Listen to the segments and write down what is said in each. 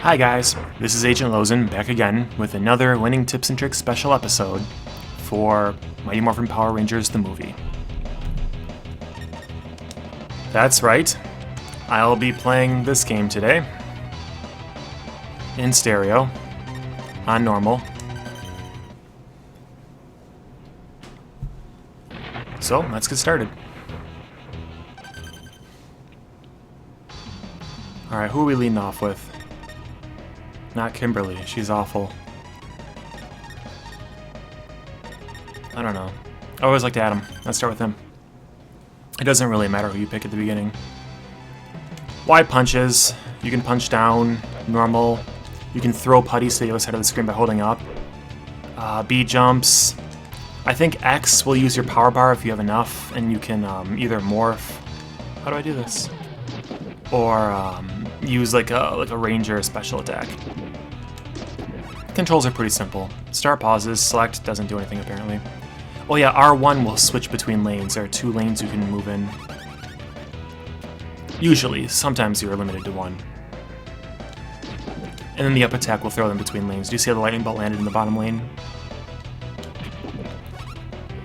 Hi guys, this is Agent Lozen back again with another Winning Tips and Tricks special episode for Mighty Morphin Power Rangers the movie. That's right, I'll be playing this game today in stereo, on normal. So let's get started. Alright, who are we leading off with? Not Kimberly, she's awful. I don't know. I always liked Adam. Let's start with him. It doesn't really matter who you pick at the beginning. Y punches. You can punch down, normal. You can throw putties to the other side of the screen by holding up. B jumps. I think X will use your power bar if you have enough, and you can either morph. How do I do this? Or use like a ranger special attack. Controls are pretty simple. Start pauses, select doesn't do anything apparently. Oh yeah, R1 will switch between lanes. There are 2 lanes you can move in. Usually, sometimes you're limited to 1. And then the up attack will throw them between lanes. Do you see how the lightning bolt landed in the bottom lane?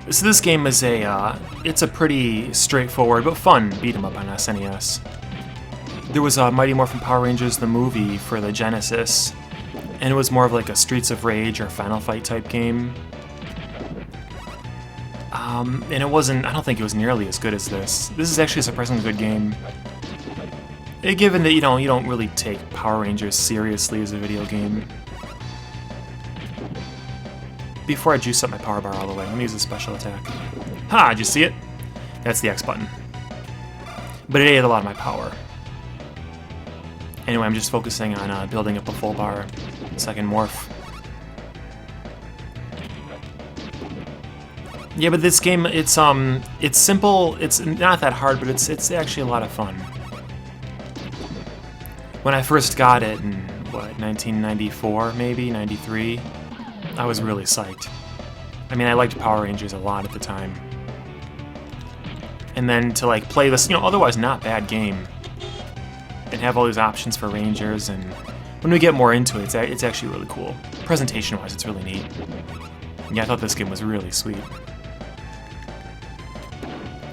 So this game is it's a pretty straightforward but fun beat 'em up on SNES. There was Mighty Morphin Power Rangers the movie for the Genesis, and it was more of like a Streets of Rage or Final Fight type game. And it wasn't, I don't think it was nearly as good as this. This is actually a surprisingly good game. Given that you don't really take Power Rangers seriously as a video game. Before I juice up my power bar all the way, let me use a special attack. Ha! Did you see it? That's the X button. But it ate a lot of my power. Anyway, I'm just focusing on building up a full bar so I can morph. Yeah, but this game, it's simple. It's not that hard, but it's actually a lot of fun. When I first got it in, what, 1994, maybe, 93, I was really psyched. I mean, I liked Power Rangers a lot at the time. And then to, like, play this, otherwise not bad game, and have all these options for Rangers, and when we get more into it, it's actually really cool. Presentation-wise, it's really neat. Yeah, I thought this game was really sweet.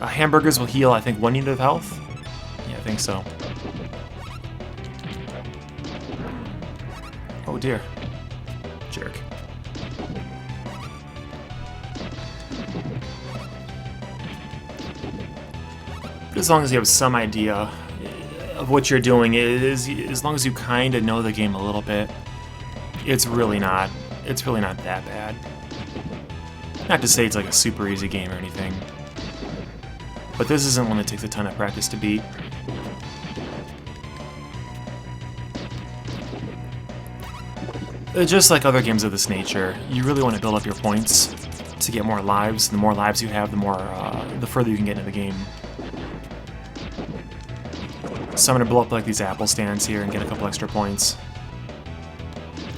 Hamburgers will heal, I think, 1 unit of health? Yeah, I think so. Oh dear. Jerk. But as long as you have some idea of what you're doing, as long as you kind of know the game a little bit, it's really not that bad. Not to say it's like a super easy game or anything, but this isn't one that takes a ton of practice to beat. Just like other games of this nature, you really want to build up your points to get more lives. The more lives you have, the further you can get into the game. So I'm going to blow up like these apple stands here and get a couple extra points.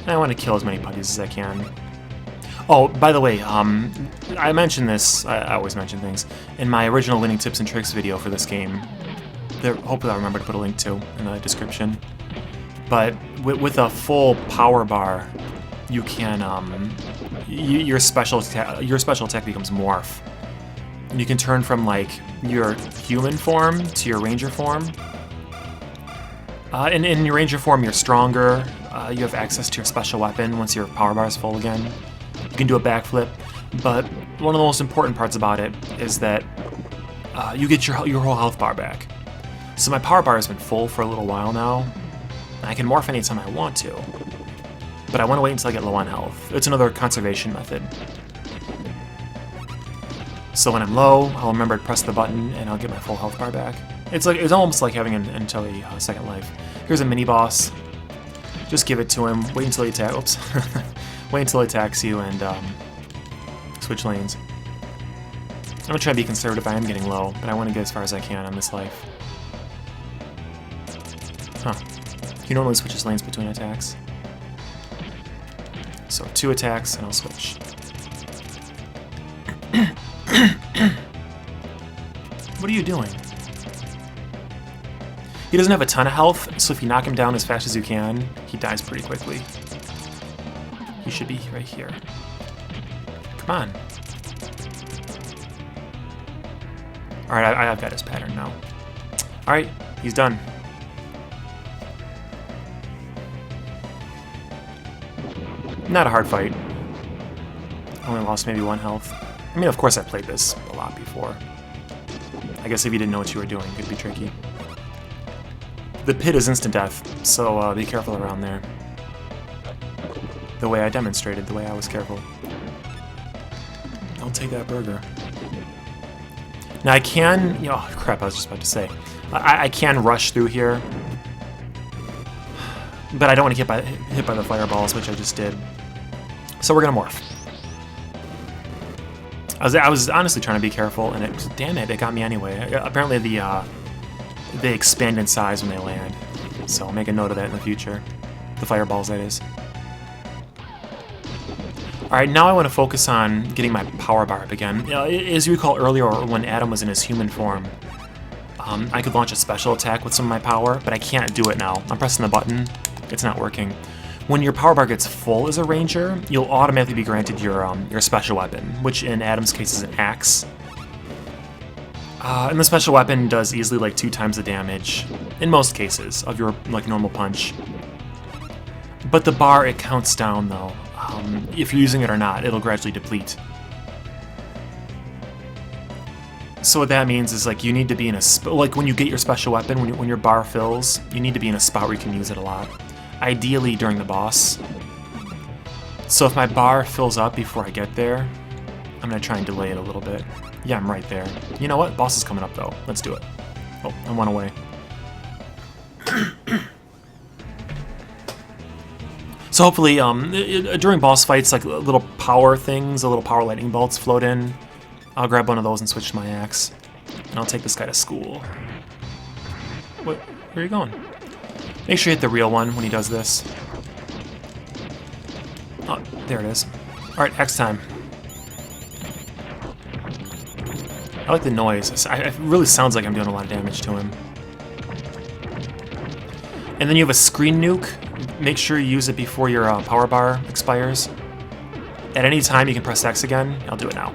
And I want to kill as many putties as I can. Oh, by the way, I mentioned this, I always mention things, in my original Winning Tips and Tricks video for this game. Hopefully I'll remember to put a link to in the description. But with a full power bar, you can, your special attack becomes Morph. And you can turn from, like, your human form to your ranger form. In your ranger form, you're stronger. You have access to your special weapon once your power bar is full again. You can do a backflip, but one of the most important parts about it is that you get your whole health bar back. So my power bar has been full for a little while now. I can morph anytime I want to, but I want to wait until I get low on health. It's another conservation method. So when I'm low, I'll remember to press the button and I'll get my full health bar back. It's almost like having until a second life. Here's a mini boss. Just give it to him. Wait until he attacks. Oops. Wait until he attacks you and switch lanes. I'm gonna try to be conservative. I am getting low, but I want to get as far as I can on this life. Huh. He normally switches lanes between attacks. So 2 attacks and I'll switch. What are you doing? He doesn't have a ton of health, so if you knock him down as fast as you can, he dies pretty quickly. He should be right here. Come on. Alright, I've got his pattern now. Alright, he's done. Not a hard fight. Only lost maybe 1 health. I mean, of course I played this a lot before. I guess if you didn't know what you were doing, it could be tricky. The pit is instant death, so be careful around there. The way I demonstrated, the way I was careful. I'll take that burger. Now I can... Oh, crap, I was just about to say. I can rush through here. But I don't want to get hit by the fireballs, which I just did. So we're going to morph. I was honestly trying to be careful, and damn it got me anyway. Apparently they expand in size when they land, so I'll make a note of that in the future. The fireballs, that is. Alright, now I want to focus on getting my power bar up again. As you recall earlier, when Adam was in his human form, I could launch a special attack with some of my power, but I can't do it now. I'm pressing the button, it's not working. When your power bar gets full as a ranger, you'll automatically be granted your special weapon, which in Adam's case is an axe. And the special weapon does easily like 2 times the damage, in most cases, of your like normal punch. But the bar, it counts down though. If you're using it or not, it'll gradually deplete. So what that means is like you need to be in a like when you get your special weapon, when your bar fills, you need to be in a spot where you can use it a lot. Ideally during the boss. So if my bar fills up before I get there, I'm gonna try and delay it a little bit. Yeah, I'm right there. You know what? Boss is coming up though. Let's do it. Oh, I'm 1 away. So hopefully, during boss fights, like little power things, little power lightning bolts float in. I'll grab one of those and switch to my axe. And I'll take this guy to school. What? Where are you going? Make sure you hit the real one when he does this. Oh, there it is. Alright, axe time. I like the noise. It really sounds like I'm doing a lot of damage to him. And then you have a screen nuke. Make sure you use it before your power bar expires. At any time you can press X again. I'll do it now.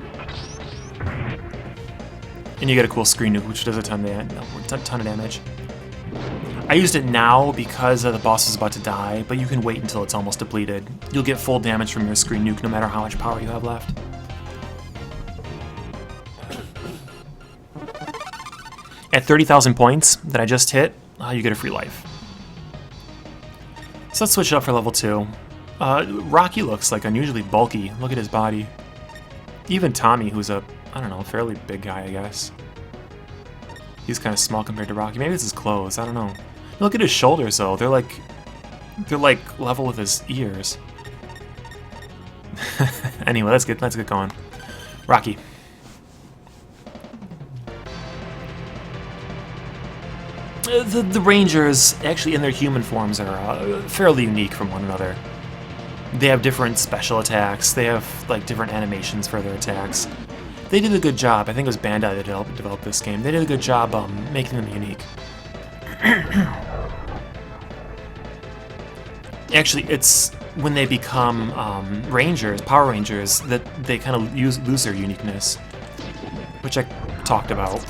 And you get a cool screen nuke, which does a ton of damage. I used it now because the boss is about to die, but you can wait until it's almost depleted. You'll get full damage from your screen nuke no matter how much power you have left. At 30,000 points that I just hit, you get a free life. So let's switch it up for level 2. Rocky looks like unusually bulky. Look at his body. Even Tommy, who's a, I don't know, fairly big guy, I guess. He's kind of small compared to Rocky. Maybe it's his clothes, I don't know. Look at his shoulders, though. They're like level with his ears. Anyway, let's get going. Rocky. The Rangers, actually in their human forms, are fairly unique from one another. They have different special attacks. They have like different animations for their attacks. They did a good job. I think it was Bandai that developed this game. They did a good job making them unique. Actually, it's when they become Rangers, Power Rangers, that they kind of lose their uniqueness, which I talked about.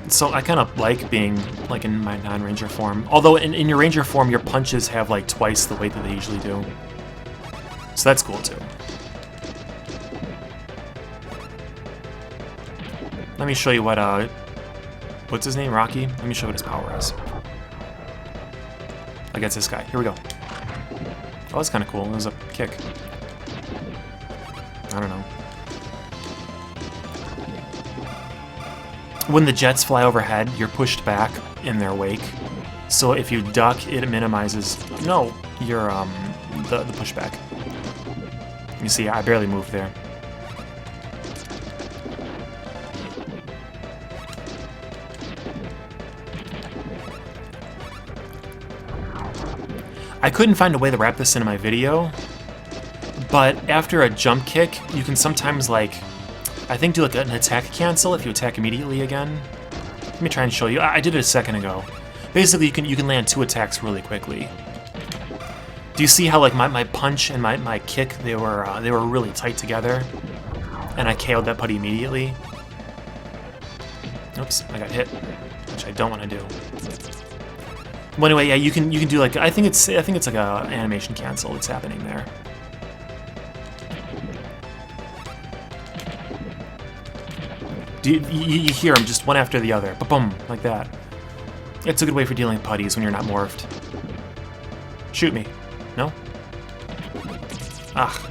So I kind of like being like in my non-Ranger form. Although in your Ranger form, your punches have like twice the weight that they usually do. So that's cool too. Let me show you what, what's his name, Rocky? Let me show you what his power is. Against this guy. Here we go. Oh, that's kind of cool. It was a kick. I don't know. When the jets fly overhead, you're pushed back in their wake. So if you duck, it minimizes, your the pushback. You see, I barely moved there. I couldn't find a way to wrap this into my video, but after a jump kick, you can sometimes like I think do like an attack cancel if you attack immediately again. Let me try and show you. I did it a second ago. Basically, you can land 2 attacks really quickly. Do you see how like my punch and my kick they were really tight together, and I KO'd that putty immediately? Oops, I got hit, which I don't want to do. Well, anyway, yeah, you can do like I think it's like a animation cancel that's happening there. You hear them just one after the other, ba-boom, like that. It's a good way for dealing with putties when you're not morphed. Shoot me. No? Ah.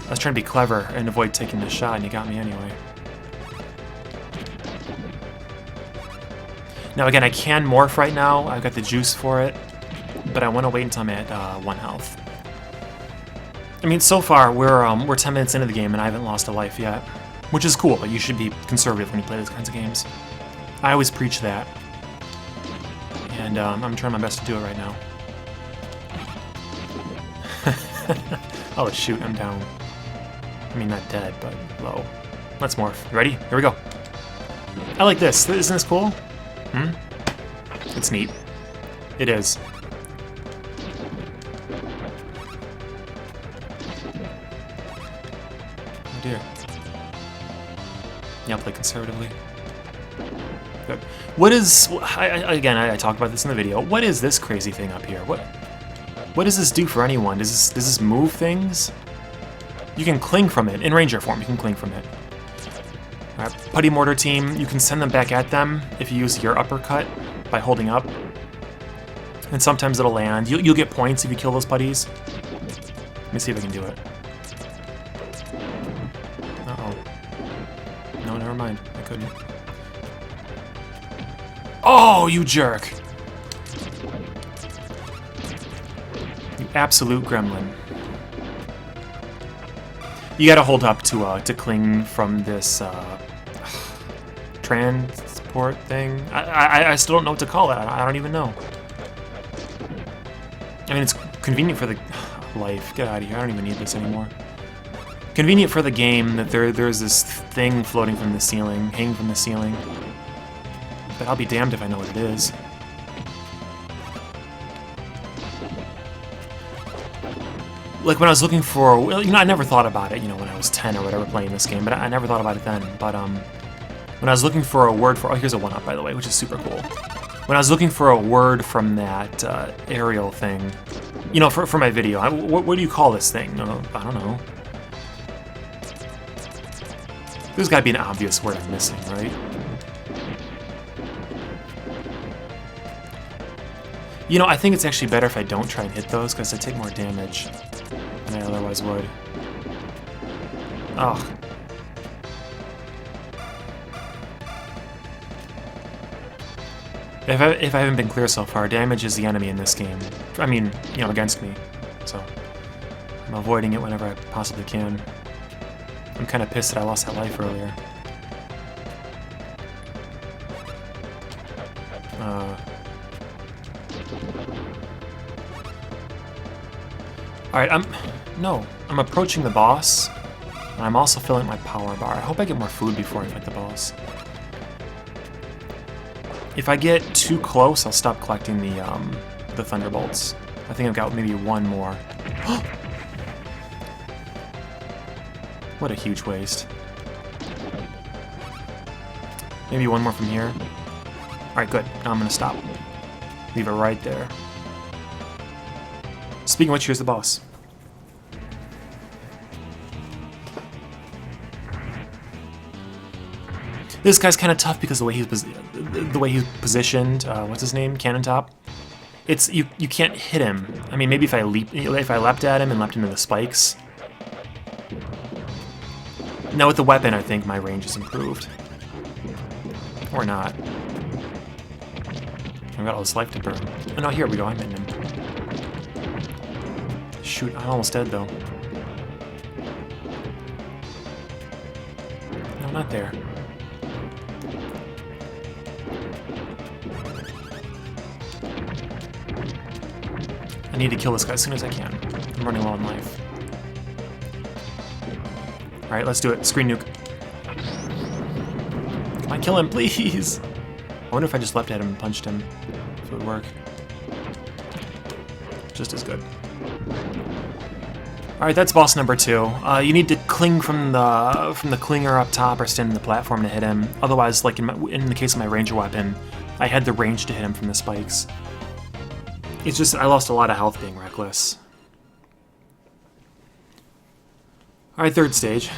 I was trying to be clever and avoid taking the shot, and you got me anyway. Now again, I can morph right now. I've got the juice for it, but I want to wait until I'm at 1 health. I mean, so far we're 10 minutes into the game and I haven't lost a life yet, which is cool. But you should be conservative when you play those kinds of games. I always preach that, and I'm trying my best to do it right now. Oh shoot, I'm down. I mean, not dead, but low. Let's morph. Ready? Here we go. I like this. Isn't this cool? Hmm? It's neat. It is. Oh dear. Yeah, I'll play conservatively. Good. What is... Again, I talked about this in the video. What is this crazy thing up here? What does this do for anyone? Does this move things? You can cling from it. In Ranger form, you can cling from it. Alright, Putty Mortar team, you can send them back at them if you use your uppercut by holding up. And sometimes it'll land. You'll get points if you kill those putties. Let me see if I can do it. Uh-oh. No, never mind. I couldn't. Oh, you jerk! You absolute gremlin. You gotta hold up to cling from this transport thing. I still don't know what to call it. I don't even know. I mean, it's convenient for the life. Get out of here. I don't even need this anymore. Convenient for the game that there's this thing floating from the ceiling, hanging from the ceiling. But I'll be damned if I know what it is. Like when I was looking for, I never thought about it, when I was 10 or whatever playing this game, but I never thought about it then. But when I was looking for a word for, oh, here's a 1-up by the way, which is super cool. When I was looking for a word from that aerial thing, for my video, what do you call this thing? I don't know. There's got to be an obvious word I'm missing, right? I think it's actually better if I don't try and hit those, because I take more damage than I otherwise would. Ugh. If I haven't been clear so far, damage is the enemy in this game. I mean, against me. So, I'm avoiding it whenever I possibly can. I'm kind of pissed that I lost that life earlier. Alright, I'm approaching the boss, and I'm also filling my power bar. I hope I get more food before I fight the boss. If I get too close, I'll stop collecting the thunderbolts. I think I've got maybe 1 more. What a huge waste. Maybe 1 more from here. Alright, good. Now I'm gonna stop. Leave it right there. Speaking of which, here's the boss. This guy's kind of tough because the way he's positioned. What's his name? Cannon Top. It's you can't hit him. I mean, maybe if I leapt at him and leapt into the spikes. Now with the weapon, I think my range is improved. Or not. I've got all this life to burn. Oh no, here we go. I'm hitting him. Shoot, I'm almost dead though. No, not there. I need to kill this guy as soon as I can. I'm running low on life. Alright, let's do it. Screen nuke. kill him, please! I wonder if I just leapt at him and punched him, if it would work. Just as good. Alright, that's boss number 2. You need to cling from the clinger up top or stand on the platform to hit him. Otherwise, like in the case of my ranger weapon, I had the range to hit him from the spikes. It's just, I lost a lot of health being reckless. Alright, third stage.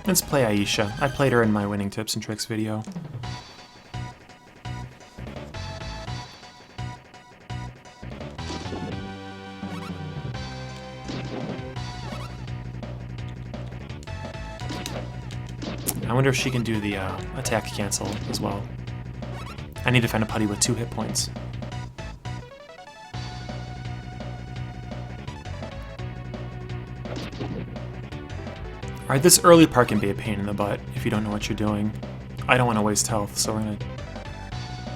Let's play Aisha. I played her in my winning tips and tricks video. I wonder if she can do the attack cancel as well. I need to find a putty with 2 hit points. Alright, this early part can be a pain in the butt if you don't know what you're doing. I don't want to waste health, so we're going to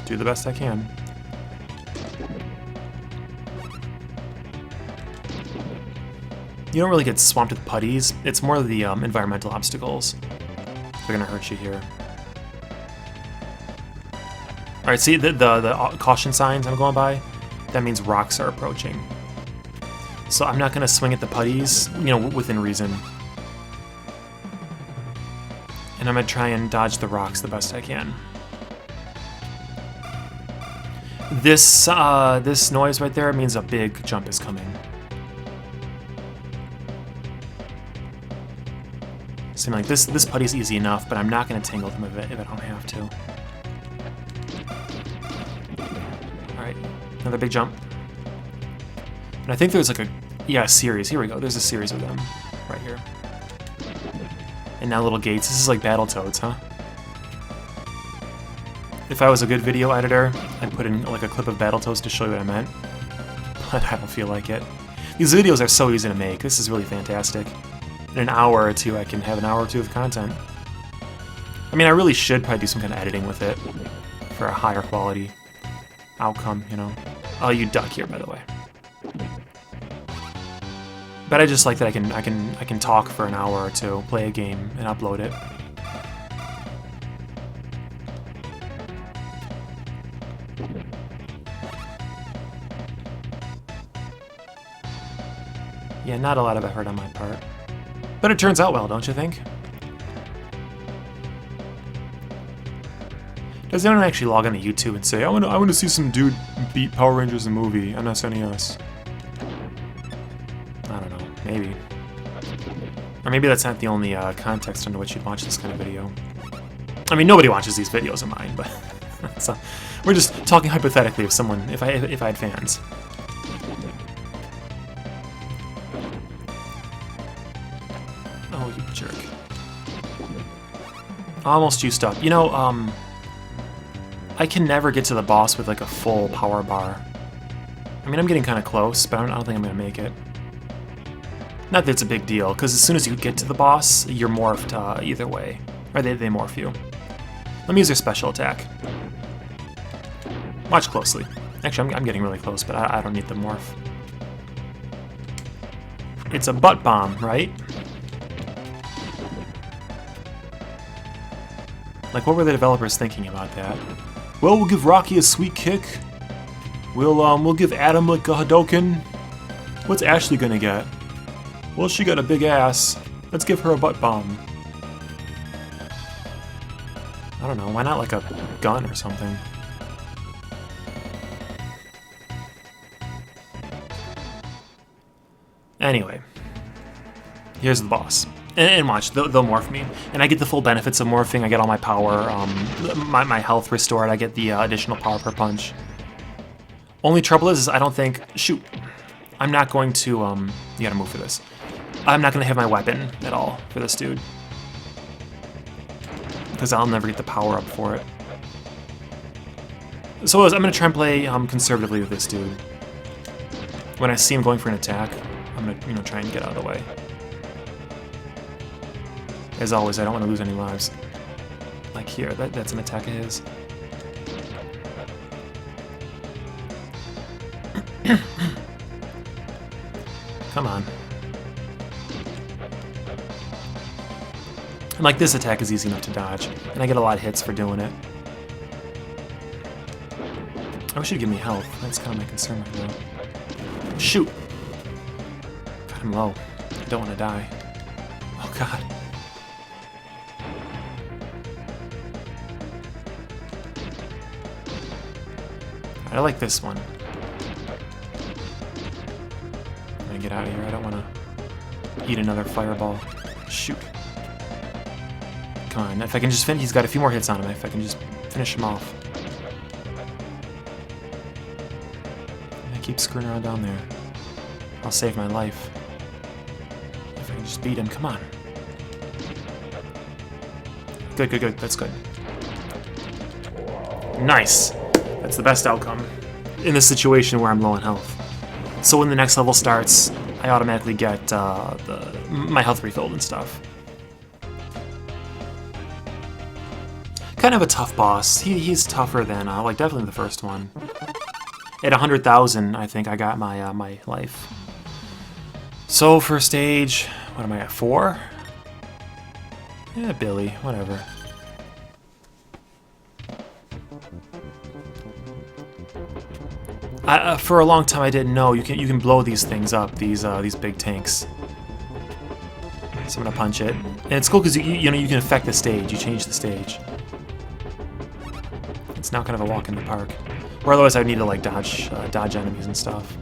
do the best I can. You don't really get swamped with putties. It's more the environmental obstacles. They're gonna hurt you here. Alright, see the caution signs I'm going by? That means rocks are approaching. So I'm not gonna swing at the putties, you know, within reason. And I'm gonna try and dodge the rocks the best I can. This this noise right there means a big jump is coming. Seem like this putty's easy enough, but I'm not going to tangle them if I don't have to. Alright, another big jump. And I think there's like a series. Here we go. There's a series of them right here. And now little gates. This is like Battletoads, huh? If I was a good video editor, I'd put in like a clip of Battletoads to show you what I meant. But I don't feel like it. These videos are so easy to make. This is really fantastic. In an hour or two, I can have an hour or two of content. I mean, I really should probably do some kind of editing with it for a higher quality outcome, you know. Oh, you duck here, by the way. But I just like that I can talk for an hour or two, play a game, and upload it. Yeah, not a lot of effort on my part. But it turns out well, don't you think? Does anyone actually log on to YouTube and say, I want to see some dude beat Power Rangers the movie on SNES? I don't know, maybe. Or maybe that's not the only context under which you'd watch this kind of video. I mean, nobody watches these videos of mine, but so, we're just talking hypothetically if someone, if I had fans. Oh, you jerk. Almost juiced up. You know, I can never get to the boss with like a full power bar. I mean, I'm getting kind of close, but I don't think I'm going to make it. Not that it's a big deal, because as soon as you get to the boss, you're morphed either way. Or they morph you. Let me use their special attack. Watch closely. Actually, I'm getting really close, but I don't need the morph. It's a butt bomb, right? Like, what were the developers thinking about that? Well, we'll give Rocky a sweet kick. We'll give Adam like a Hadoken. What's Ashley gonna get? Well, she got a big ass. Let's give her a butt bomb. I don't know, why not like a gun or something? Anyway, here's the boss. And watch, they'll morph me. And I get the full benefits of morphing. I get all my power, my health restored. I get the additional power per punch. Only trouble is I don't think... Shoot. I'm not going to... you gotta move for this. I'm not gonna have my weapon at all for this dude. Because I'll never get the power up for it. So I'm gonna try and play conservatively with this dude. When I see him going for an attack, I'm gonna try and get out of the way. As always, I don't want to lose any lives. Like here, that's an attack of his. Come on. And like this attack is easy enough to dodge, and I get a lot of hits for doing it. I wish it'd give me health. That's kind of my concern right now. Shoot! Got him low. I don't want to die. Oh god. I like this one. I'm gonna get out of here. I don't want to eat another fireball. Shoot. Come on. If I can just finish... He's got a few more hits on him. If I can just finish him off. I keep screwing around down there. I'll save my life. If I can just beat him. Come on. Good, good, good. That's good. Nice. That's the best outcome in this situation where I'm low on health. So when the next level starts, I automatically get my health refilled and stuff. Kind of a tough boss. He's tougher than, like, definitely the first one. At 100,000, I think I got my my life. So for stage, what am I at, 4? Yeah, Billy, whatever. For a long time, I didn't know you can blow these things up, these big tanks. So I'm gonna punch it, and it's cool because you know you can affect the stage. You change the stage. It's now kind of a walk in the park. Or otherwise, I'd need to like dodge enemies and stuff.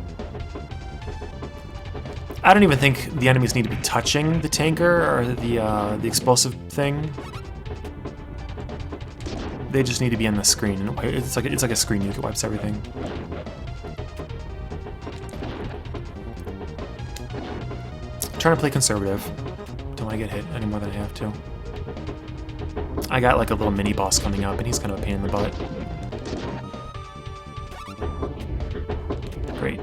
I don't even think the enemies need to be touching the tanker or the explosive thing. They just need to be on the screen. It's like a screen nuke. It wipes everything. I'm trying to play conservative. Don't want to get hit any more than I have to. I got like a little mini boss coming up, and he's kind of a pain in the butt. Great.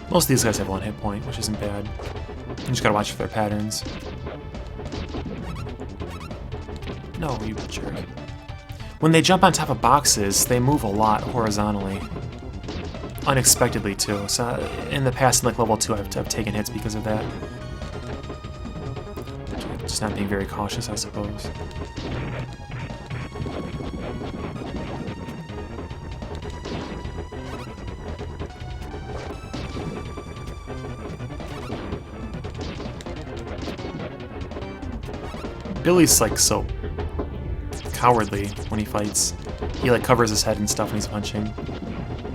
Most of these guys have 1 hit point, which isn't bad. You just gotta watch for their patterns. No, you jerk. When they jump on top of boxes, they move a lot horizontally. Unexpectedly, too. So in the past, in like level 2, I've taken hits because of that. Just not being very cautious, I suppose. Billy's like so cowardly when he fights. He like covers his head and stuff when he's punching,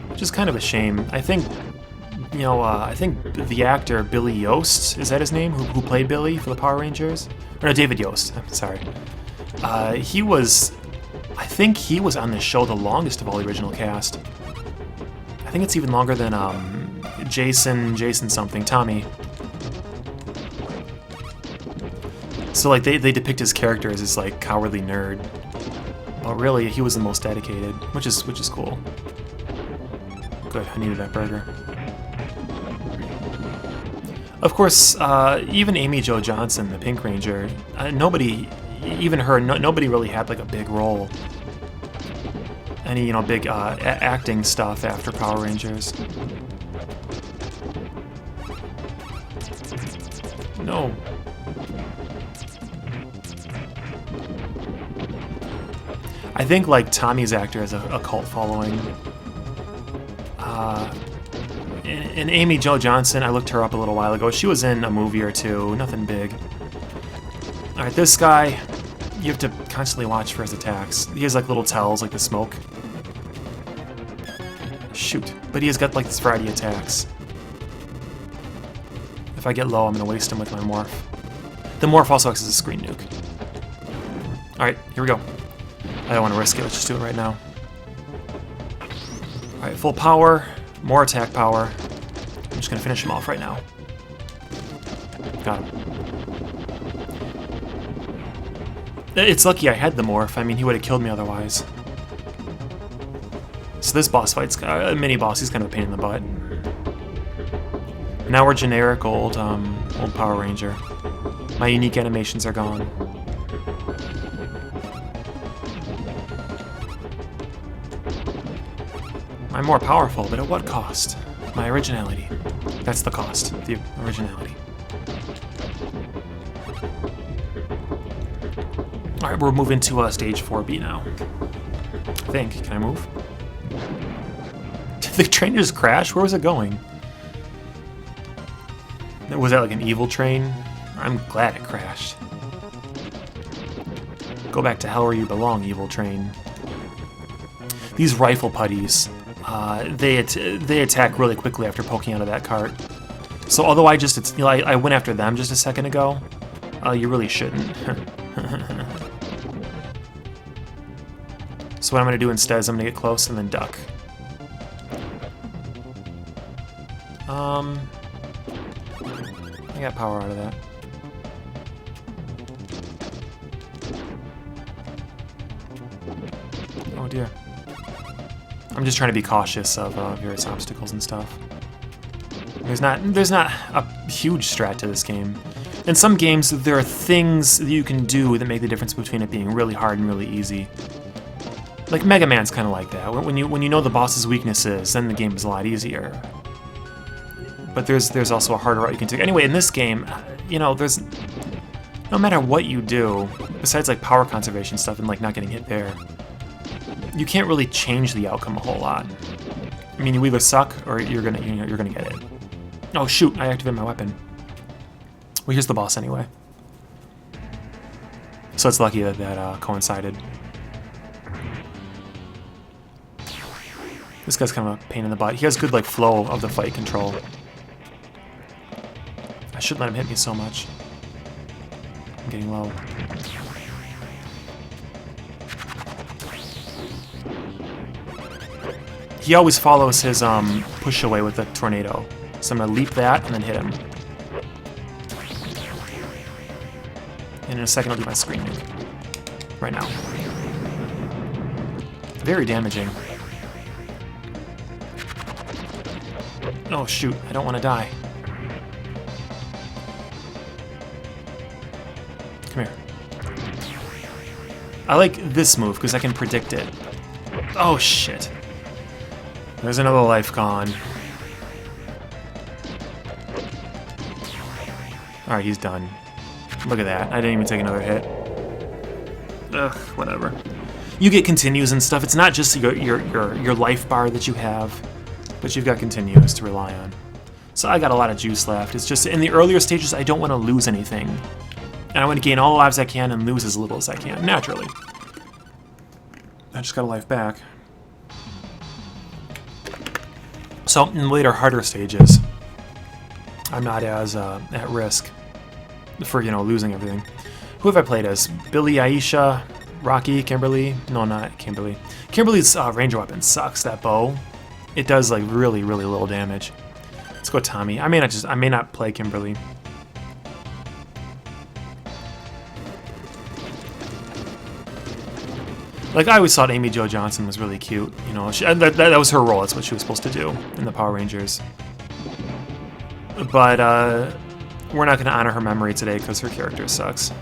which is kind of a shame. I think, you know, I think the actor Billy Yost, is that his name? Who played Billy for the Power Rangers? Or no, David Yost. I'm sorry. He was, I think he was on the show the longest of all the original cast. I think it's even longer than Jason something, Tommy. So like they depict his character as this like cowardly nerd, but really he was the most dedicated, which is cool. Good, I needed that burger. Of course, even Amy Jo Johnson, the Pink Ranger, nobody, even her, nobody really had like a big role. Any big acting stuff after Power Rangers. No. I think like Tommy's actor has a cult following. And Amy Jo Johnson, I looked her up a little while ago. She was in a movie or two, nothing big. Alright, this guy, you have to constantly watch for his attacks. He has like little tells, like the smoke. Shoot. But he has got like this variety of attacks. If I get low, I'm going to waste him with my morph. The morph also acts as a screen nuke. Alright, here we go. I don't want to risk it, let's just do it right now. Alright, full power, more attack power. I'm just going to finish him off right now. Got him. It's lucky I had the morph, I mean he would have killed me otherwise. So this boss fight's a mini boss, he's kind of a pain in the butt. Now we're generic old Power Ranger. My unique animations are gone. I'm more powerful, but at what cost? My originality. That's the cost. The originality. Alright, we're moving to stage 4B now. I think. Can I move? Did the train just crash? Where was it going? Was that like an evil train? I'm glad it crashed. Go back to hell where you belong, evil train. These rifle putties, they attack really quickly after poking out of that cart. So although I went after them just a second ago, you really shouldn't. So what I'm going to do instead is I'm going to get close and then duck. I got power out of that. Oh dear. I'm just trying to be cautious of various obstacles and stuff. There's not a huge strat to this game. In some games, there are things that you can do that make the difference between it being really hard and really easy. Like Mega Man's kind of like that. When you know the boss's weaknesses, then the game is a lot easier. But there's also a harder route you can take. Anyway, in this game, you know, there's no matter what you do, besides like power conservation stuff and like not getting hit there, you can't really change the outcome a whole lot. I mean, you either suck or you're gonna get it. Oh shoot! I activated my weapon. Well, here's the boss anyway. So it's lucky that that coincided. This guy's kind of a pain in the butt. He has good like flow of the fight control. I shouldn't let him hit me so much. I'm getting low. He always follows his push away with the tornado. So I'm gonna leap that and then hit him. And in a second I'll do my screaming. Right now. Very damaging. Oh shoot, I don't want to die. Come here. I like this move because I can predict it. Oh shit. There's another life gone. Alright, he's done. Look at that. I didn't even take another hit. Ugh, whatever. You get continues and stuff. It's not just your life bar that you have, but you've got continues to rely on. So I got a lot of juice left. It's just in the earlier stages I don't want to lose anything. And I want to gain all the lives I can and lose as little as I can, naturally. I just got a life back. So in later, harder stages, I'm not as at risk for, you know, losing everything. Who have I played as? Billy, Aisha, Rocky, Kimberly? No, not Kimberly. Kimberly's ranger weapon sucks, that bow. It does like really, really little damage. Let's go Tommy. I may not play Kimberly. Like, I always thought Amy Jo Johnson was really cute. You know, that was her role. That's what she was supposed to do in the Power Rangers. But we're not going to honor her memory today because her character sucks.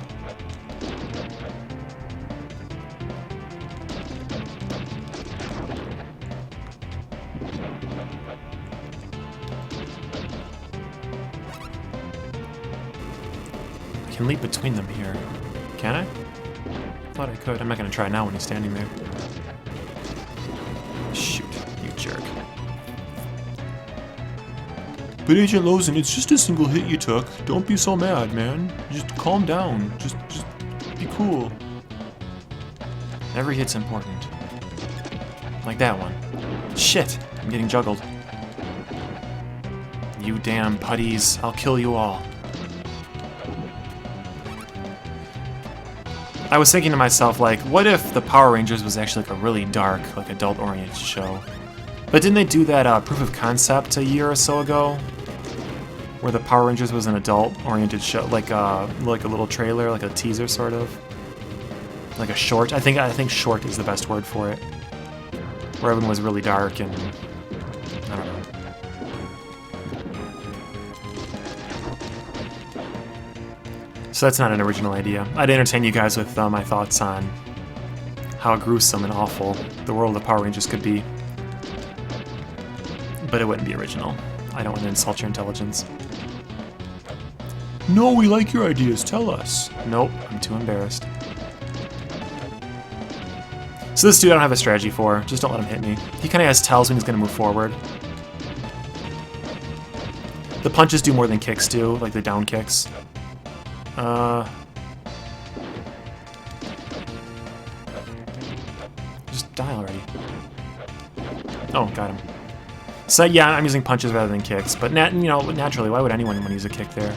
I can leap between them here. Can I? I thought I could. I'm not going to try now when he's standing there. Shoot, you jerk. But Agent Lozen, it's just a single hit you took. Don't be so mad, man. Just calm down. Just be cool. Every hit's important. Like that one. Shit, I'm getting juggled. You damn putties, I'll kill you all. I was thinking to myself, like, what if the Power Rangers was actually like a really dark, like adult-oriented show? But didn't they do that proof of concept a year or so ago? Where the Power Rangers was an adult-oriented show, like a little trailer, like a teaser sort of? Like a short? I think short is the best word for it. Where everyone was really dark and... I don't know. So that's not an original idea. I'd entertain you guys with my thoughts on how gruesome and awful the world of Power Rangers could be. But it wouldn't be original. I don't want to insult your intelligence. No, we like your ideas. Tell us. Nope, I'm too embarrassed. So this dude I don't have a strategy for. Just don't let him hit me. He kind of has tells when he's going to move forward. The punches do more than kicks do, like the down kicks. Just die already. Oh, got him. So yeah, I'm using punches rather than kicks, but naturally, why would anyone want to use a kick there?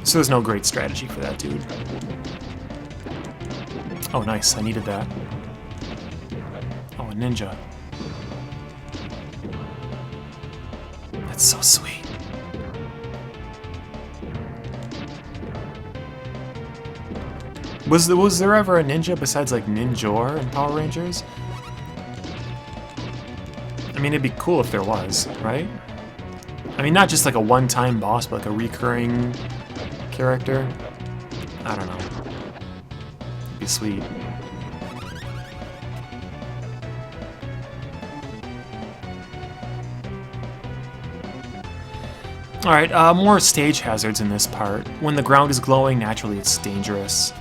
So there's no great strategy for that dude. Oh, nice. I needed that. Oh, a ninja. That's so sweet. Was there ever a ninja besides like Ninjor in Power Rangers? I mean, it'd be cool if there was, right? I mean, not just like a one-time boss, but like a recurring character. I don't know. It'd be sweet. Alright, more stage hazards in this part. When the ground is glowing, naturally it's dangerous.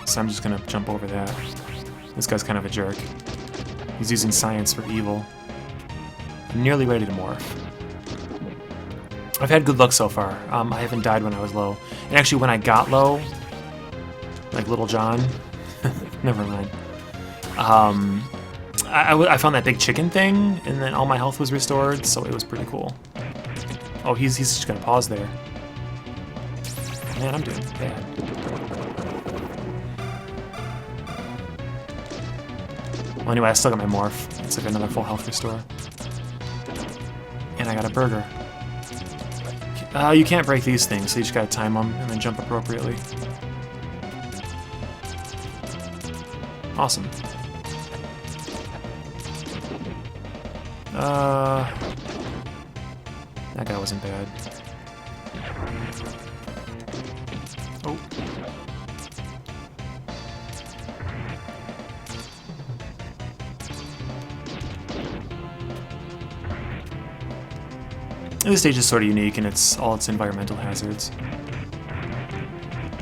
So I'm just gonna jump over that. This guy's kind of a jerk. He's using science for evil. I'm nearly ready to morph. I've had good luck so far. I haven't died when I was low. And actually when I got low, like Little John, never mind. I found that big chicken thing, and then all my health was restored, so it was pretty cool. Oh, he's just gonna pause there. Man, I'm doing bad. Well, anyway, I still got my morph. It's like another full health restore. And I got a burger. You can't break these things, so you just gotta time them and then jump appropriately. Awesome. That guy wasn't bad. Oh. This stage is sort of unique in all its environmental hazards.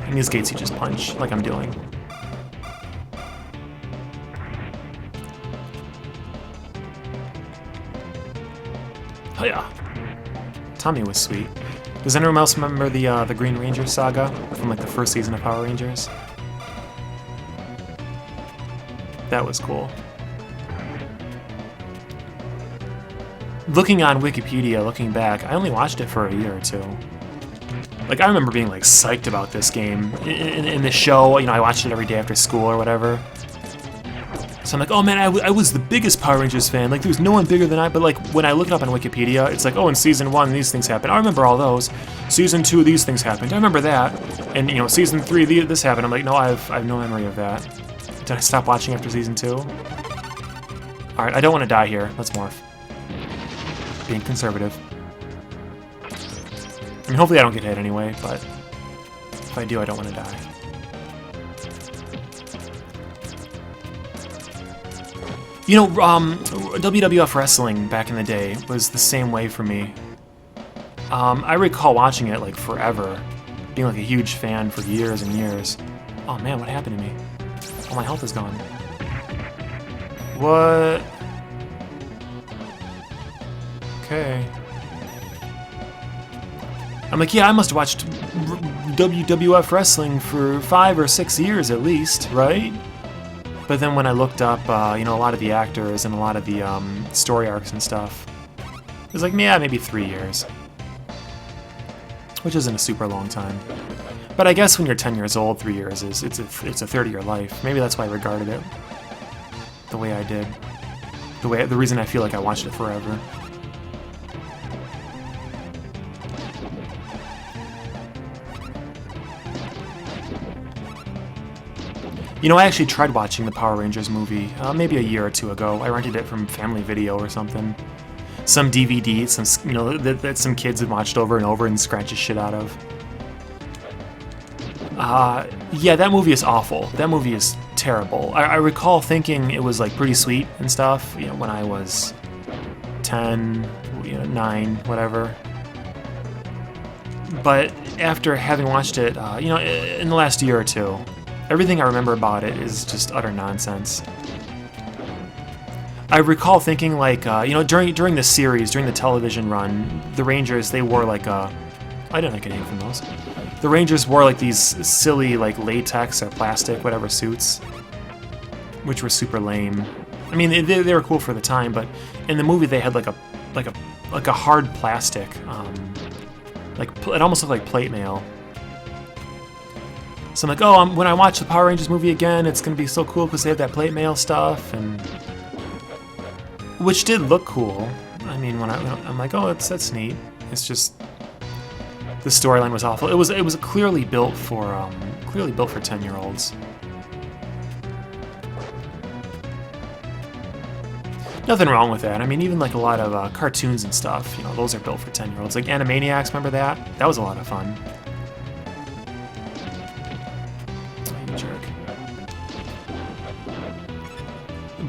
And these gates you just punch, like I'm doing. Oh yeah. Tommy was sweet. Does anyone else remember the Green Ranger saga from like the first season of Power Rangers? That was cool. Looking on Wikipedia, looking back, I only watched it for a year or two. Like, I remember being like psyched about this game. In the show, I watched it every day after school or whatever. So I'm like, oh man, I was the biggest Power Rangers fan. Like, there was no one bigger than I. But like, when I look it up on Wikipedia, it's like, oh, in Season 1, these things happened. I remember all those. Season 2, these things happened. I remember that. And, Season 3, this happened. I'm like, no, I have no memory of that. Did I stop watching after Season 2? Alright, I don't want to die here. Let's morph. Being conservative. I mean, hopefully I don't get hit anyway, but if I do, I don't want to die. WWF wrestling back in the day was the same way for me. I recall watching it like forever, being like a huge fan for years and years. Oh man, what happened to me? Oh, my health is gone. What? Okay. I'm like, yeah, I must have watched WWF wrestling for 5 or 6 years at least, right? But then when I looked up, a lot of the actors and a lot of the story arcs and stuff, it was like, yeah, maybe 3 years. Which isn't a super long time. But I guess when you're 10 years old, 3 years it's a 30-year life. Maybe that's why I regarded it the way I did. The reason I feel like I watched it forever. I actually tried watching the Power Rangers movie maybe a year or two ago. I rented it from Family Video or something. Some DVD, that some kids had watched over and over and scratched the shit out of. Yeah, that movie is awful. That movie is terrible. I recall thinking it was like pretty sweet and stuff, you know, when I was 10, you know, 9, whatever. But after having watched it, you know, in the last year or two, everything I remember about it is just utter nonsense. I recall thinking, like, you know, during the series, during the television run, the Rangers, they wore like I didn't get any from those. The Rangers wore like these silly, like, latex or plastic, whatever, suits, which were super lame. I mean, they were cool for the time, but in the movie they had like a hard plastic, like it almost looked like plate mail. So I'm like, oh, when I watch the Power Rangers movie again, it's gonna be so cool because they have that plate mail stuff, and which did look cool. I mean, when I'm like, oh, that's neat. It's just the storyline was awful. It was clearly built for 10-year-olds. Nothing wrong with that. I mean, even like a lot of cartoons and stuff, you know, those are built for 10-year-olds. Like Animaniacs, remember that? That was a lot of fun. Oh, you jerk.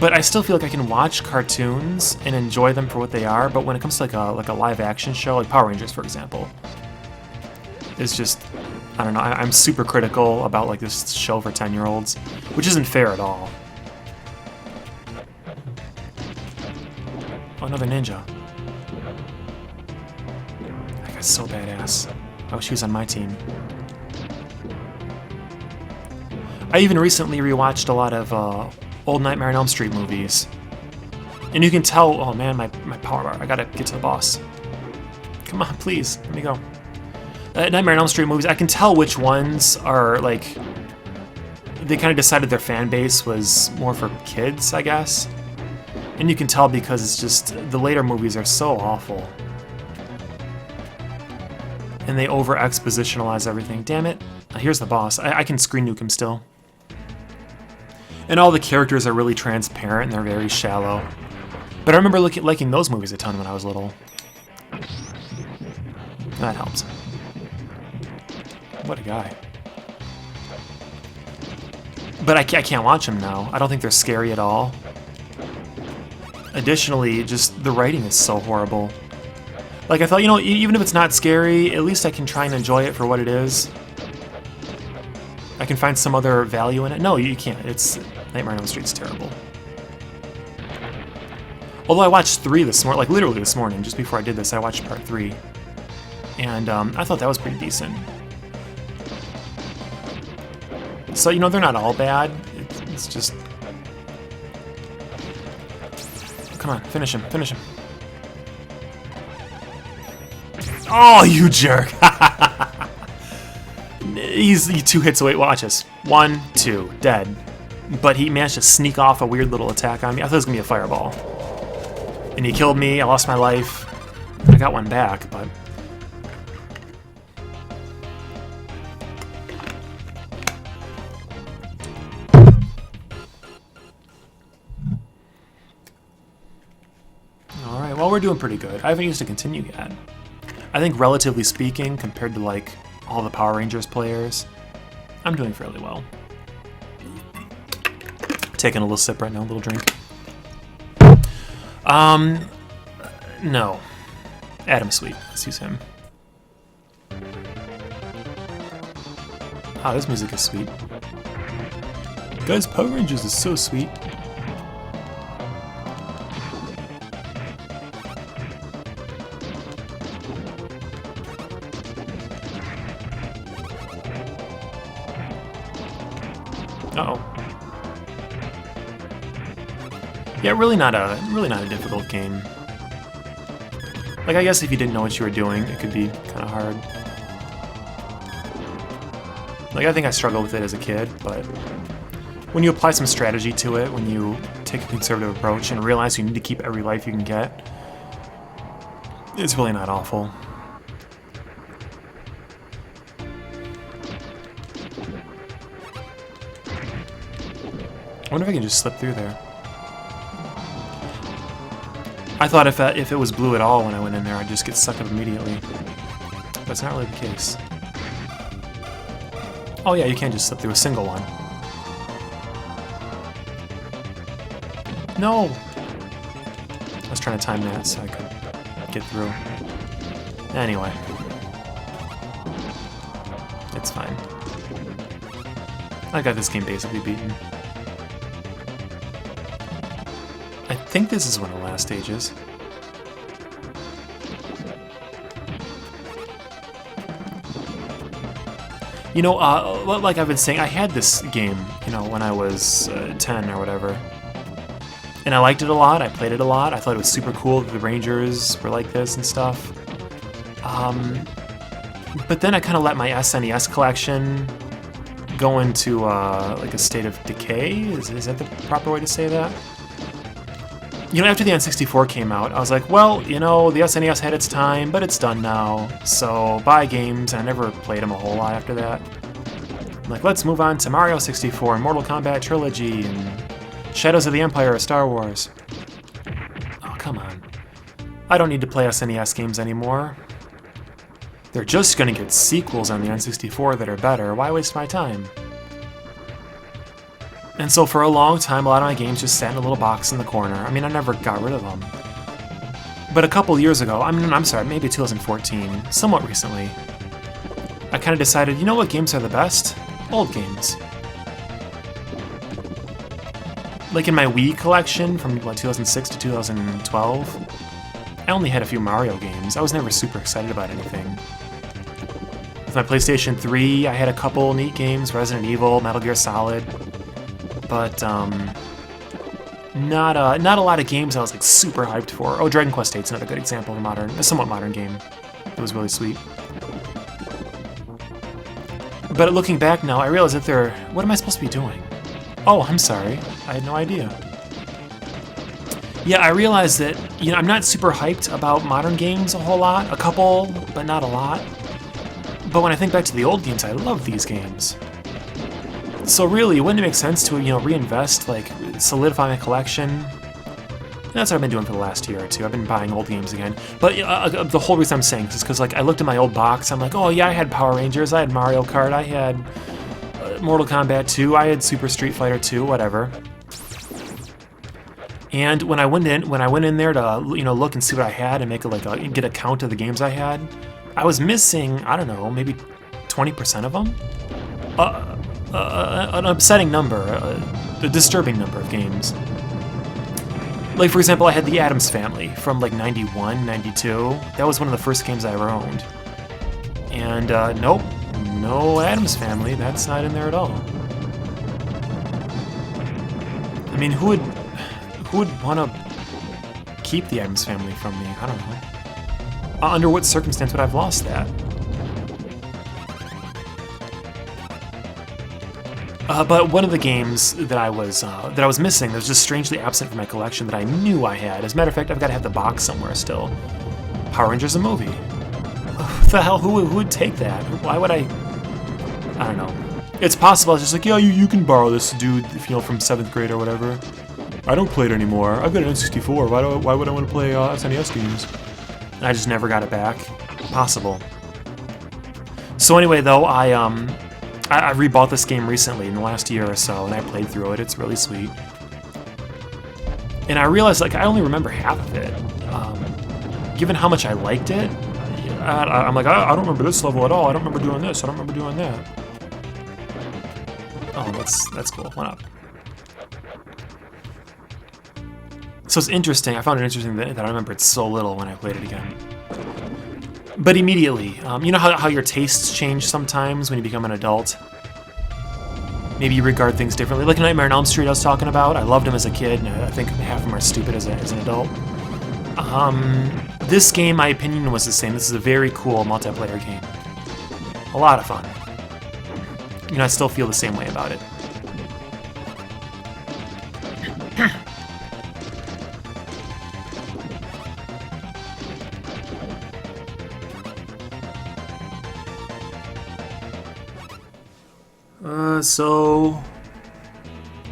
But I still feel like I can watch cartoons and enjoy them for what they are, but when it comes to like a live action show, like Power Rangers, for example, it's just, I don't know, I'm super critical about like this show for 10-year-olds, which isn't fair at all. Oh, another ninja. That guy's so badass. I wish he was on my team. I even recently rewatched a lot of old Nightmare on Elm Street movies. And you can tell, oh man, my power bar, I gotta get to the boss. Come on, please, let me go. Nightmare on Elm Street movies, I can tell which ones are like, they kind of decided their fan base was more for kids, I guess. And you can tell because it's just, the later movies are so awful. And they over-expositionalize everything. Damn it. Here's the boss. I can screen nuke him still. And all the characters are really transparent and they're very shallow. But I remember liking those movies a ton when I was little. That helps. What a guy. But I can't watch them now. I don't think they're scary at all. Additionally, just the writing is so horrible. Like, I thought, you know, even if it's not scary, at least I can try and enjoy it for what it is. I can find some other value in it. No, you can't. It's Nightmare on Elm Street's terrible. Although I watched 3 this morning, like literally this morning, just before I did this, I watched part 3. And I thought that was pretty decent. So, you know, they're not all bad. It's just... Come on, finish him, finish him. Oh, you jerk! He's 2 hits away. Watch this. 1, 2, dead. But he managed to sneak off a weird little attack on me. I thought it was gonna be a fireball. And he killed me. I lost my life. I got one back, but... Alright, well, we're doing pretty good. I haven't used to continue yet. I think, relatively speaking, compared to, like, all the Power Rangers players, I'm doing fairly well. Taking a little sip right now, a little drink. No. Adam Sweet. Let's use him. Ah, this music is sweet. Guys, Power Rangers is so sweet. Uh-oh. Yeah, really not a difficult game. Like, I guess if you didn't know what you were doing, it could be kind of hard. Like, I think I struggled with it as a kid, but when you apply some strategy to it, when you take a conservative approach and realize you need to keep every life you can get, it's really not awful. I wonder if I can just slip through there. I thought if it was blue at all when I went in there, I'd just get sucked up immediately. But it's not really the case. Oh yeah, you can just slip through a single one. No! I was trying to time that so I could get through. Anyway. It's fine. I got this game basically beaten. I think this is one of the last stages. You know, like I've been saying, I had this game, you know, when I was 10 or whatever. And I liked it a lot, I played it a lot, I thought it was super cool that the Rangers were like this and stuff. But then I kind of let my SNES collection go into like a state of decay? Is that the proper way to say that? You know, after the N64 came out, I was like, well, you know, the SNES had its time, but it's done now, so buy games, and I never played them a whole lot after that. I'm like, let's move on to Mario 64 and Mortal Kombat Trilogy and Shadows of the Empire or Star Wars. Oh, come on. I don't need to play SNES games anymore. They're just gonna get sequels on the N64 that are better. Why waste my time? And so for a long time, a lot of my games just sat in a little box in the corner. I mean, I never got rid of them. But a couple years ago, I'm sorry, maybe 2014, somewhat recently, I kind of decided, you know what games are the best? Old games. Like in my Wii collection from, what, 2006 to 2012, I only had a few Mario games. I was never super excited about anything. With my PlayStation 3, I had a couple neat games, Resident Evil, Metal Gear Solid, but not a lot of games I was like super hyped for. Oh, Dragon Quest VIII's another good example of a somewhat modern game. It was really sweet. But looking back now, I realize that what am I supposed to be doing? Oh, I'm sorry. I had no idea. Yeah, I realized that, you know, I'm not super hyped about modern games a whole lot. A couple, but not a lot. But when I think back to the old games, I love these games. So really, wouldn't it make sense to, you know, reinvest, like, solidify my collection? And that's what I've been doing for the last year or two. I've been buying old games again. But the whole reason I'm saying this is because, like, I looked at my old box, I'm like, oh yeah, I had Power Rangers, I had Mario Kart, I had Mortal Kombat 2, I had Super Street Fighter 2, whatever. And when I went in there to, you know, look and see what I had and make get a count of the games I had, I was missing, I don't know, maybe 20% of them. An upsetting number, a disturbing number of games. Like, for example, I had the Addams Family from like 91, 92. That was one of the first games I ever owned. And nope, no Addams Family. That's not in there at all. I mean, who would want to keep the Addams Family from me? I don't know. Under what circumstance would I have lost that? But one of the games that I was missing, that was just strangely absent from my collection that I knew I had. As a matter of fact, I've got to have the box somewhere still. Power Rangers the movie. What the hell? Who would take that? Why would I don't know. It's possible. It's just like, yeah, you can borrow this, dude, if, you know, from 7th grade or whatever. I don't play it anymore. I've got an N64. Why would I want to play SNES games? And I just never got it back. Possible. So anyway, though, I rebought this game recently in the last year or so, and I played through it. It's really sweet. And I realized, like, I only remember half of it. Given how much I liked it, I'm like, I don't remember this level at all. I don't remember doing this. I don't remember doing that. Oh, that's cool. Why not? So it's interesting. I found it interesting that I remembered so little when I played it again. But immediately, you know how your tastes change sometimes when you become an adult? Maybe you regard things differently. Like Nightmare on Elm Street I was talking about. I loved him as a kid, and I think half of them are stupid as an adult. This game, my opinion, was the same. This is a very cool multiplayer game. A lot of fun. You know, I still feel the same way about it.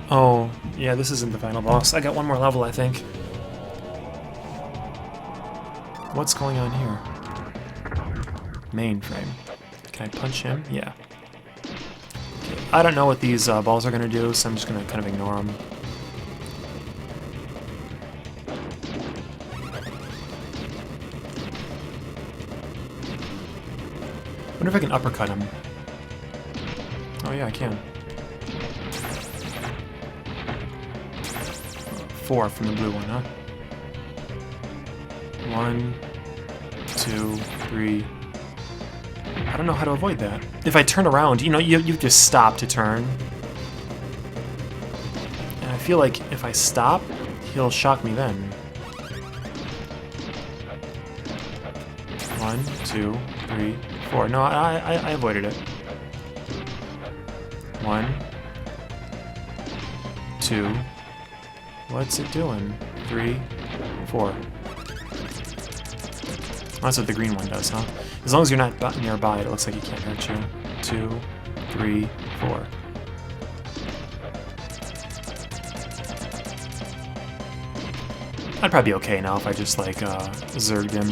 Oh, yeah, this isn't the final boss. I got one more level, I think. What's going on here? Mainframe. Can I punch him? Yeah. I don't know what these balls are going to do, so I'm just going to kind of ignore them. I wonder if I can uppercut him. Oh yeah, I can. 4 from the blue one, huh? 1, 2, 3. I don't know how to avoid that. If I turn around, you know, you just stop to turn. And I feel like if I stop, he'll shock me then. 1, 2, 3, 4. No, I avoided it. 1, 2. What's it doing? 3, 4. That's what the green one does, huh? As long as you're not nearby, it looks like it can't hurt you. 2, 3, 4. I'd probably be okay now if I just, like, zerged him.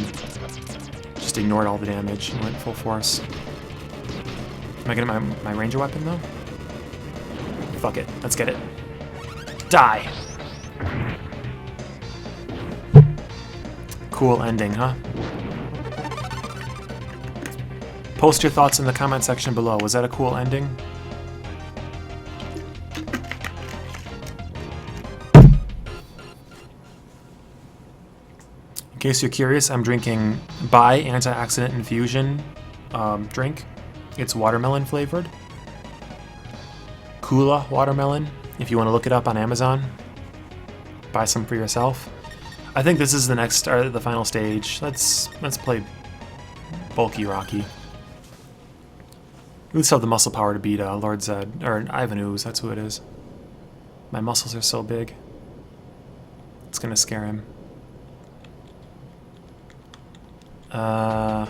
Just ignored all the damage and went full force. Am I getting my ranger weapon, though? Fuck it. Let's get it. Die! Cool ending, huh? Post your thoughts in the comment section below. Was that a cool ending? In case you're curious, I'm drinking Bai Antioxidant Infusion drink. It's watermelon flavored. Kula watermelon. If you want to look it up on Amazon, buy some for yourself. I think this is the next, or the final stage. Let's play Bulky Rocky. We still have the muscle power to beat Lord Zed, or Ivan Ooze, that's who it is. My muscles are so big. It's gonna scare him. Oh.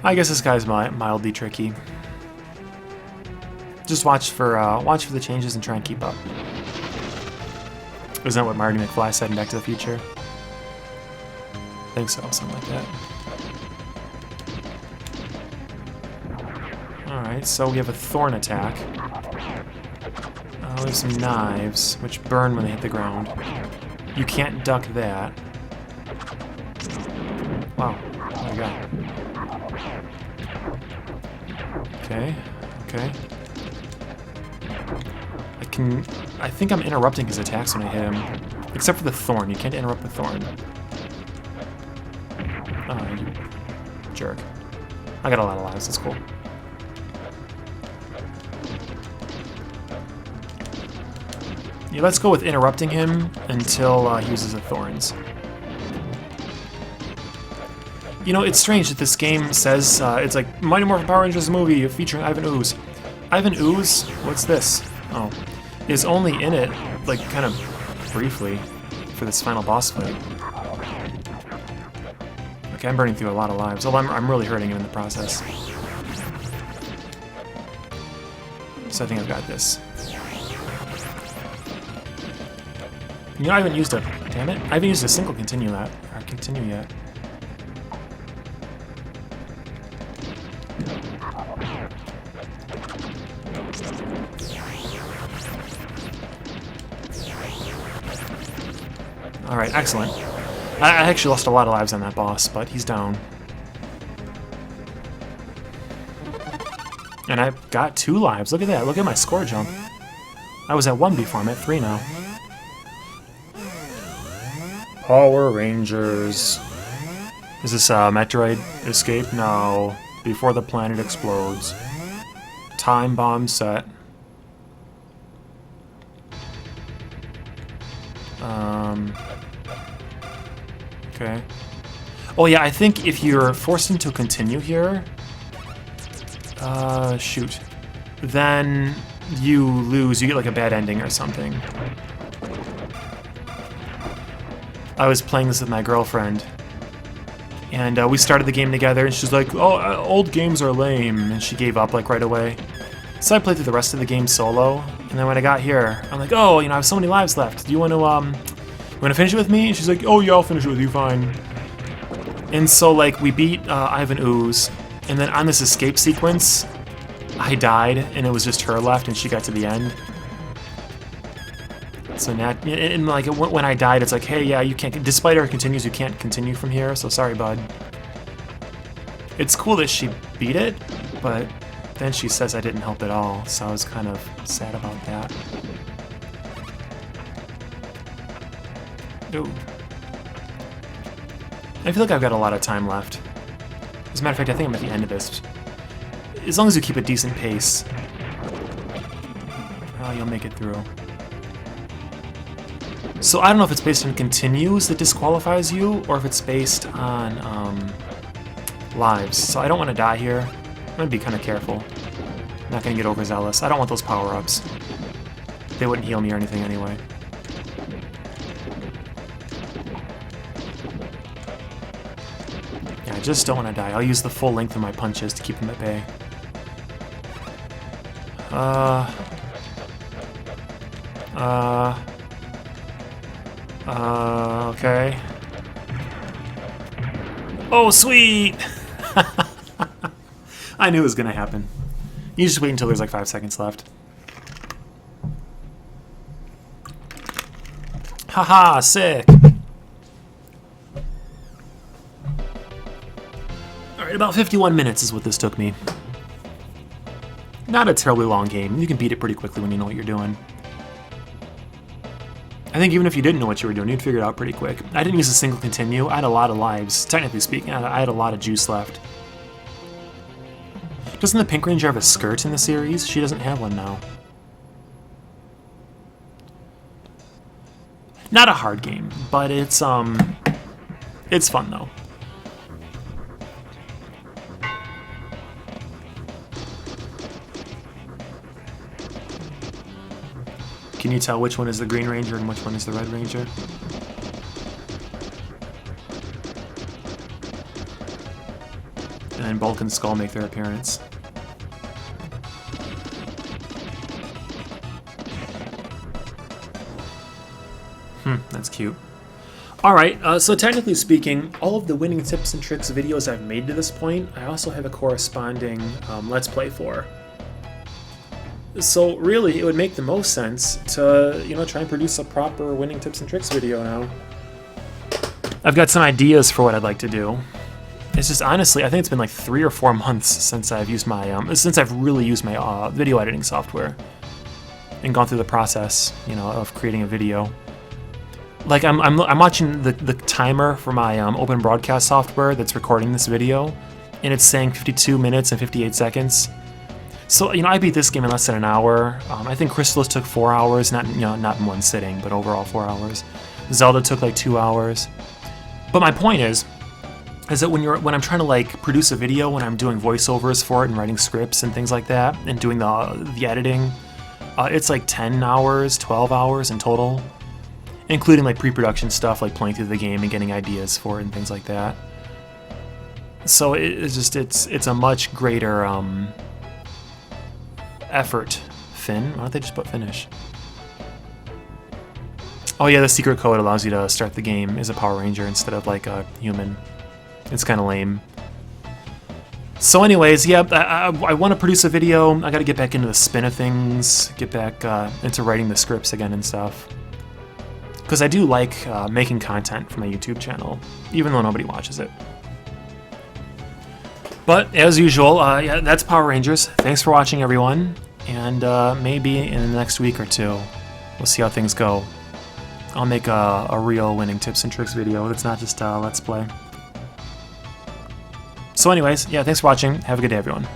I guess this guy's mildly tricky. Just watch for the changes and try and keep up. Isn't that what Marty McFly said in Back to the Future? I think so, something like that. Alright, so we have a thorn attack. We have some knives, which burn when they hit the ground. You can't duck that. Wow, oh my god. Okay, okay. I think I'm interrupting his attacks when I hit him. Except for the thorn, you can't interrupt the thorn. Oh, you jerk. I got a lot of lives, that's cool. Yeah, let's go with interrupting him until he uses the thorns. You know, it's strange that this game says, it's like, Mighty Morphin Power Rangers movie featuring Ivan Ooze. Ivan Ooze? What's this? Oh. Is only in it, like, kind of briefly, for this final boss fight. Okay, I'm burning through a lot of lives. Although I'm really hurting him in the process. So I think I've got this. You know, I haven't used a... Damn it. I haven't used a single continue yet. Alright, excellent. I actually lost a lot of lives on that boss, but he's down. And I've got 2 lives. Look at that. Look at my score jump. I was at 1 before. I'm at 3 now. Power Rangers. Is this Metroid Escape? No. Before the planet explodes. Time bomb set. Okay. Oh yeah, I think if you're forced into continue here, shoot, then you lose. You get like a bad ending or something. I was playing this with my girlfriend, and we started the game together, and she's like, "Oh, old games are lame," and she gave up like right away. So I played through the rest of the game solo, and then when I got here, I'm like, "Oh, you know, I have so many lives left. Do you want to finish it with me?" And she's like, "Oh yeah, I'll finish it with you, fine." And so like we beat Ivan Ooze, And then on this escape sequence, I died, and it was just her left, and she got to the end. So now, and like when I died, it's like, hey, yeah, you can't. Despite her continues, you can't continue from here. So sorry, bud. It's cool that she beat it, but then she says I didn't help at all. So I was kind of sad about that. Ooh. I feel like I've got a lot of time left. As a matter of fact, I think I'm at the end of this. As long as you keep a decent pace, you'll make it through. So I don't know if it's based on continues that disqualifies you, or if it's based on lives. So I don't want to die here. I'm going to be kind of careful. I'm not going to get overzealous. I don't want those power-ups. They wouldn't heal me or anything anyway. Yeah, I just don't want to die. I'll use the full length of my punches to keep them at bay. Okay. Oh, sweet! I knew it was gonna happen. You just wait until there's like 5 seconds left. Haha, sick! Alright, about 51 minutes is what this took me. Not a terribly long game. You can beat it pretty quickly when you know what you're doing. I think even if you didn't know what you were doing, you'd figure it out pretty quick. I didn't use a single continue. I had a lot of lives. Technically speaking, I had a lot of juice left. Doesn't the Pink Ranger have a skirt in the series? She doesn't have one now. Not a hard game, but it's fun though. Can you tell which one is the Green Ranger and which one is the Red Ranger? And then Bulk and Skull make their appearance. That's cute. Alright, so technically speaking, all of the winning tips and tricks videos I've made to this point, I also have a corresponding Let's Play for. So really, it would make the most sense to, try and produce a proper winning tips and tricks video now. I've got some ideas for what I'd like to do. It's just honestly, I think it's been like 3 or 4 months since I've used my, since I've really used my video editing software and gone through the process, of creating a video. Like I'm watching the timer for my open broadcast software that's recording this video, and it's saying 52 minutes and 58 seconds. So, I beat this game in less than an hour. I think Crystallis took 4 hours, not in one sitting, but overall 4 hours. Zelda took like 2 hours. But my point is that when I'm trying to like produce a video, when I'm doing voiceovers for it and writing scripts and things like that, and doing the editing, it's like 10 hours, 12 hours in total, including like pre-production stuff, like playing through the game and getting ideas for it and things like that. So it's a much greater effort. Finn? Why don't they just put finish? Oh yeah, the secret code allows you to start the game as a Power Ranger instead of like a human. It's kind of lame. So anyways, yeah, I want to produce a video. I got to get back into the spin of things, get back into writing the scripts again and stuff. Because I do like making content for my YouTube channel, even though nobody watches it. But, as usual, yeah, that's Power Rangers. Thanks for watching, everyone. And maybe in the next week or two, we'll see how things go. I'll make a real winning tips and tricks video that's not just Let's Play. So anyways, yeah, thanks for watching. Have a good day, everyone.